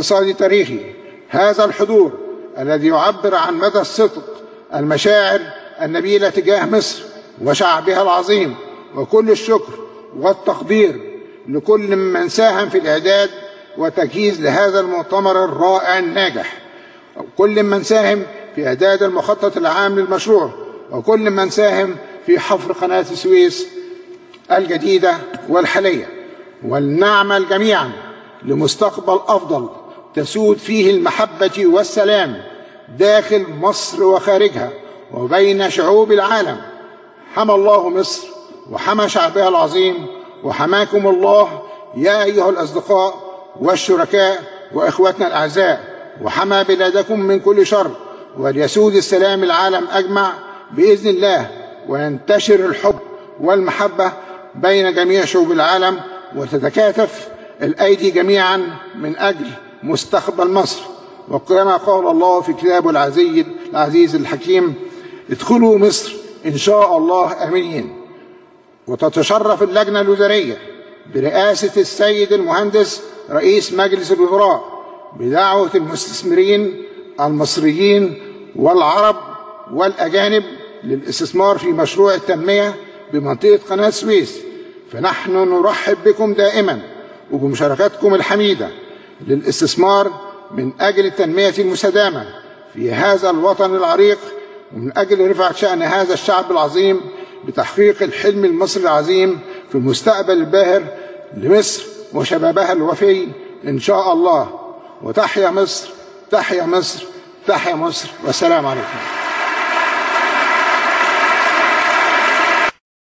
اقتصادي تاريخي. هذا الحضور الذي يعبر عن مدى الصدق المشاعر النبيلة تجاه مصر وشعبها العظيم، وكل الشكر والتقدير لكل من ساهم في الإعداد وتجهيز لهذا المؤتمر الرائع الناجح، وكل من ساهم في إعداد المخطط العام للمشروع، وكل من ساهم في حفر قناة السويس الجديدة والحالية. ولنعمل جميعا لمستقبل أفضل تسود فيه المحبة والسلام داخل مصر وخارجها وبين شعوب العالم. حمى الله مصر وحمى شعبها العظيم، وحماكم الله يا أيها الأصدقاء والشركاء وإخوتنا الأعزاء، وحمى بلادكم من كل شر، وليسود السلام العالم أجمع بإذن الله، وينتشر الحب والمحبة بين جميع شعوب العالم، وتتكاتف الأيدي جميعا من أجل مستقبل مصر. وكما قال الله في كتابه العزيز الحكيم: ادخلوا مصر إن شاء الله آمنين. وتتشرف اللجنة الوزارية برئاسة السيد المهندس رئيس مجلس الوزراء بدعوة المستثمرين المصريين والعرب والأجانب للاستثمار في مشروع التنمية بمنطقة قناة السويس. فنحن نرحب بكم دائما وبمشاركتكم الحميدة للاستثمار من أجل التنمية المستدامة في هذا الوطن العريق، ومن أجل رفعة شأن هذا الشعب العظيم بتحقيق الحلم المصري العظيم في المستقبل الباهر لمصر وشبابها الوفي إن شاء الله. وتحيا مصر، تحيا مصر، تحيا مصر، والسلام عليكم.